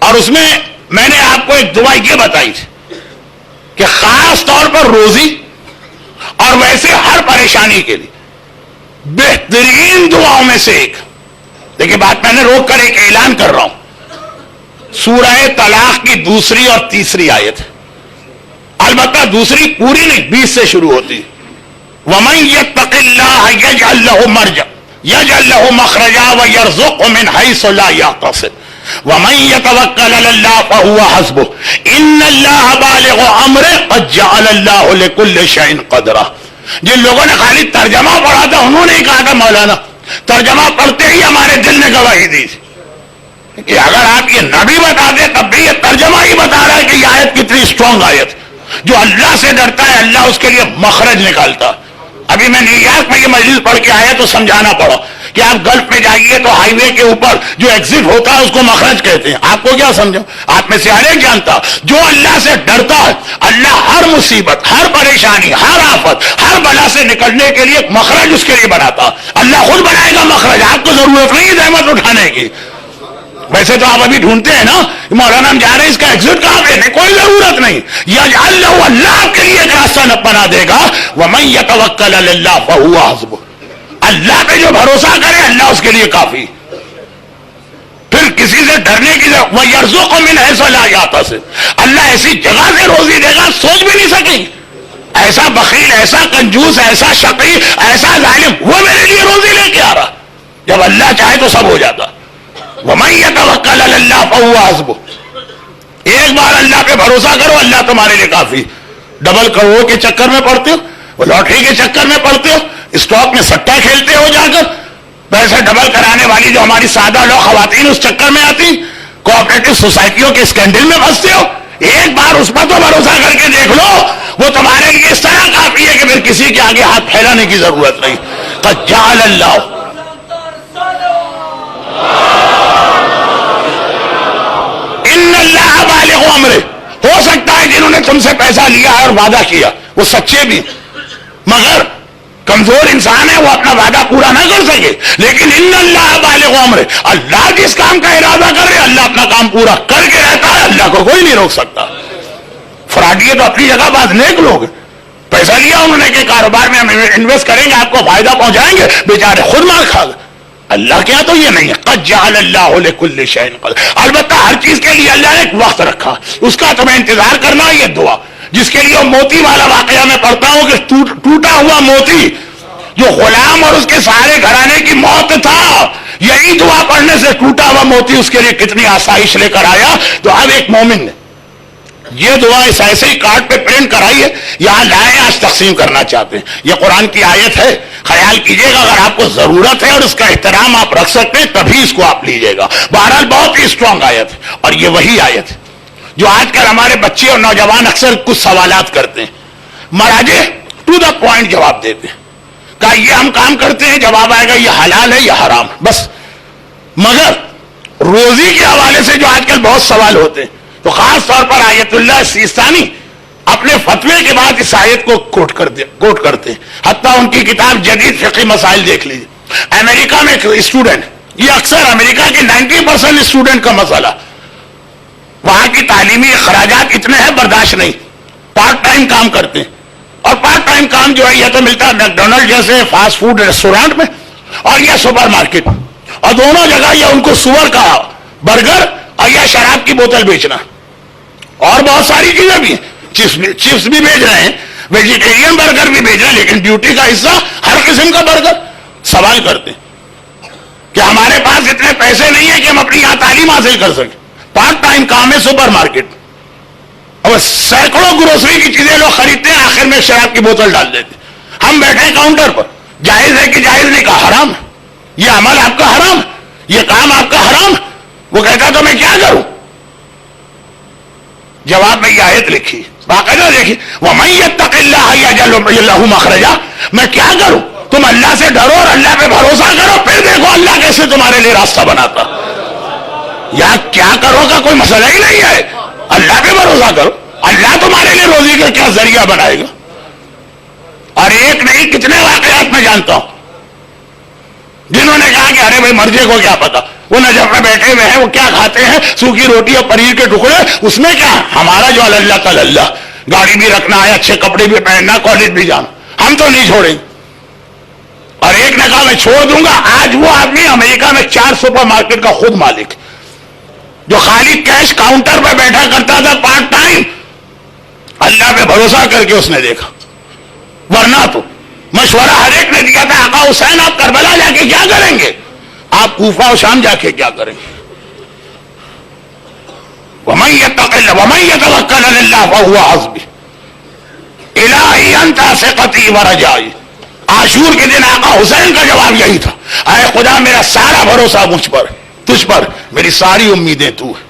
اور اس میں نے آپ کو ایک دعا یہ بتائی تھی کہ خاص طور پر روزی اور ویسے ہر پریشانی کے لیے بہترین دعاؤں میں سے ایک، دیکھیں بات میں نے روک کر ایک اعلان کر رہا ہوں، سورہ طلاق کی دوسری اور تیسری آیت، البتہ دوسری پوری نہیں، 20 سے شروع ہوتی، وَمَن يَتَّقِ اللَّهَ يَجْعَل لَّهُ يَجْعَل لَّهُ مَخْرَجًا وَيَرْزُقْهُ مِنْ حَيْثُ لَا يَحْتَسِبُ وَمَن يَتَوَكَّلْ عَلَى اللَّهِ فَهُوَ حَسْبُهُ إِنَّ اللَّهَ بَالِغُ أَمْرِهِ قَدْ جَعَلَ اللَّهُ لِكُلِّ شَيْءٍ قَدْرًا۔ جن لوگوں نے خالی ترجمہ پڑھا تھا انہوں نے ہی کہا تھا مولانا ترجمہ پڑھتے ہی ہمارے دل نے گواہی دی تھی کہ اگر آپ یہ نہ بھی بتا دیں تب بھی یہ ترجمہ ہی بتا رہا ہے کہ یہ آیت کتنی اسٹرانگ آیت، جو اللہ سے ڈرتا ہے اللہ اس کے لیے مخرج نکالتا۔ ابھی میں نیو یارک میں یہ مجلس پڑھ کے آیا تو سمجھانا پڑا کہ آپ گلف میں جائیے تو ہائی وے کے اوپر جو ایگزٹ ہوتا ہے اس کو مخرج کہتے ہیں۔ آپ کو کیا سمجھو، آپ میں سے ہر ایک جانتا جو اللہ سے ڈرتا ہے اللہ ہر مصیبت، ہر پریشانی، ہر آفت، ہر بلا سے نکلنے کے لیے ایک مخرج اس کے لیے بناتا، اللہ خود بنائے گا مخرج، آپ کو ضرورت نہیں زحمت اٹھانے کی۔ ویسے تو آپ ابھی ڈھونڈتے ہیں نا مولانا ہم جا رہے ہیں اس کا ایگزٹ کہاں پہ، کوئی ضرورت نہیں، یجعل لہ اللہ آپ کے لیے ایک راستہ بنا دے گا، ومن یتوکل علی اللہ فہو حسبہ، اللہ پہ جو بھروسہ کرے اللہ اس کے لیے کافی، پھر کسی سے ڈرنے کی ضرورت، وَيَرْزُقْهُ مِنْ حَيْثُ لَا يَحْتَسِبُ، اللہ ایسی جگہ سے روزی دے گا سوچ بھی نہیں سکیں، ایسا بخیل، ایسا کنجوس، ایسا شقی، ایسا ظالم وہ میرے لیے روزی لے کے آ رہا، جب اللہ چاہے تو سب ہو جاتا۔ وَمَن يَتَوَكَّلْ عَلَى اللَّهِ فَهُوَ حَسْبُهُ، ایک بار اللہ پہ بھروسہ کرو اللہ تمہارے لیے کافی۔ ڈبل کروڑ کے چکر میں پڑتے ہو، لاٹری کے چکر میں پڑتے ہو، اسٹاک میں سٹا کھیلتے ہو جا کر، پیسے ڈبل کرانے والی جو ہماری سادہ لوگ خواتین اس چکر میں آتی، کوآپریٹو سوسائٹیوں کے اسکینڈل میں پھنستے ہو، ایک بار اس پر تو بھروسہ کر کے دیکھ لو، وہ تمہارے لیے اس طرح کافی ہے کہ پھر کسی کے آگے ہاتھ پھیلانے کی ضرورت نہیں۔ قد جعل اللہ، ان اللہ بالغ امرہ، ہو سکتا ہے جنہوں نے تم سے پیسہ لیا ہے اور وعدہ کیا وہ سچے بھی، مگر کمزور انسان ہے وہ اپنا وعدہ پورا نہ کر سکے، لیکن ان اللہ بالغ امرہ، اللہ جس کام کا ارادہ کرے اللہ اپنا کام پورا کر کے رہتا ہے، اللہ کو کوئی نہیں روک سکتا۔ فراڈیے تو اپنی جگہ بعض نیک لوگ، پیسہ لیا انہوں نے کہ کاروبار میں ہم انویسٹ کریں گے آپ کو فائدہ پہنچائیں گے، بیچارے خود مار کھا گئے۔ اللہ کیا تو یہ نہیں ہے، قد جعل اللہ لکل شیء قدر، البتہ ہر چیز کے لیے اللہ نے ایک وقت رکھا، اس کا تمہیں انتظار کرنا، یہ دعا جس کے لیے وہ موتی والا واقعہ میں پڑھتا ہوں کہ ٹوٹا ہوا موتی جو غلام اور اس کے سارے گھرانے کی موت تھا، یہی دعا پڑھنے سے ٹوٹا ہوا موتی اس کے لیے کتنی آسائش لے کر آیا۔ تو اب ایک مومن نے یہ دعا اس ایسے ہی کارڈ پہ پرنٹ کرائی ہے، یہاں لائے آج تقسیم کرنا چاہتے ہیں، یہ قرآن کی آیت ہے، خیال کیجئے گا اگر آپ کو ضرورت ہے اور اس کا احترام آپ رکھ سکتے ہیں تبھی اس کو آپ لیجئے گا۔ بہرحال بہت ہی اسٹرانگ آیت ہے، اور یہ وہی آیت ہے جو آج کل ہمارے بچے اور نوجوان اکثر کچھ سوالات کرتے ہیں، مراجع ٹو دا پوائنٹ جواب دیتے ہیں، کہا یہ ہم کام کرتے ہیں، جواب آئے گا یہ حلال ہے یا حرام، بس۔ مگر روزی کے حوالے سے جو آج کل بہت سوال ہوتے ہیں تو خاص طور پر آیت اللہ سیستانی اپنے فتوے کے بعد اس آیت کو کوٹ کرتے ہیں، حتیٰ ان کی کتاب جدید فقہی مسائل دیکھ لیجیے۔ امریکہ میں ایک اسٹوڈنٹ، یہ اکثر امریکہ کے 90% اسٹوڈنٹ کا مسئلہ، وہاں کی تعلیمی اخراجات اتنے ہیں برداشت نہیں، پارٹ ٹائم کام کرتے ہیں، اور پارٹ ٹائم کام جو ہے یہ تو ملتا ہے میکڈونلڈ جیسے فاسٹ فوڈ ریسٹورانٹ میں اور یا سپر مارکیٹ، اور دونوں جگہ یہ ان کو سور کا برگر اور یا شراب کی بوتل بیچنا، اور بہت ساری چیزیں بھی ہیں، چپس بھی بیچ رہے ہیں، ویجیٹیرین برگر بھی بیچ رہے ہیں، لیکن ڈیوٹی کا حصہ ہر قسم کا برگر۔ سوال کرتے ہیں کہ ہمارے پاس اتنے پیسے نہیں ہیں کہ ہم اپنی یہاں تعلیم حاصل کر سکیں، پارٹ ٹائم کام ہے سپر مارکیٹ، اور سینکڑوں گروسری کی چیزیں لوگ خریدتے ہیں، آخر میں شراب کی بوتل ڈال دیتے ہیں، ہم بیٹھے ہیں کاؤنٹر پر، جائز ہے کہ جائز نہیں، کہا حرام ہے، یہ عمل آپ کا حرام ہے، یہ کام آپ کا حرام ہے۔ وہ کہتا تو میں کیا کروں؟ جواب میں یہ آیت لکھی، باقاعدہ دیکھیے، وَمَن يَتَّقِ اللَّهَ يَجْعَل لَّهُ مَخْرَجًا، میں کیا کروں؟ تم اللہ سے ڈرو اور اللہ پہ بھروسہ کرو، پھر دیکھو اللہ کیسے تمہارے لیے راستہ بناتا۔ یا کیا کرو کا کوئی مسئلہ ہی نہیں ہے، اللہ پہ بھروسہ کرو، اللہ تمہارے لیے روزی کا کیا ذریعہ بنائے گا۔ اور ایک نہیں کتنے واقعات میں جانتا ہوں جنہوں نے کہا کہ ارے بھائی مرضی کو کیا پتا، وہ نجف میں بیٹھے ہوئے ہیں، وہ کیا کھاتے ہیں؟ سوکھی روٹی اور پنیر کے ٹکڑے، اس میں کیا؟ ہمارا جو اللہ کا اللہ، گاڑی بھی رکھنا ہے، اچھے کپڑے بھی پہننا، کالج بھی جانا، ہم تو نہیں چھوڑیں گے۔ اور ایک نے کہا میں چھوڑ دوں گا۔ آج وہ آدمی امریکہ میں 4 سپر مارکیٹ کا خود مالک، جو خالی کیش کاؤنٹر پہ بیٹھا کرتا تھا پارٹ ٹائم، اللہ پہ بھروسہ کر کے اس نے دیکھا۔ ورنہ تو مشورہ ہر ایک نے دیا تھا، آقا حسین آپ کربلا جا کے کیا کریں گے؟ آپ کوفہ و شام جا کے کیا کریں گے؟ وَمَن يَتَوَكَّلْ عَلَى اللَّهِ فَهُوَ حَسْبُهُ إِلَٰهِي أَنتَ ثِقَتِي وَرَجَائِي۔ عاشور کے دن آقا حسین کا جواب یہی تھا، اے خدا میرا سارا بھروسہ مجھ پر، تجھ پر، میری ساری امیدیں تو ہے۔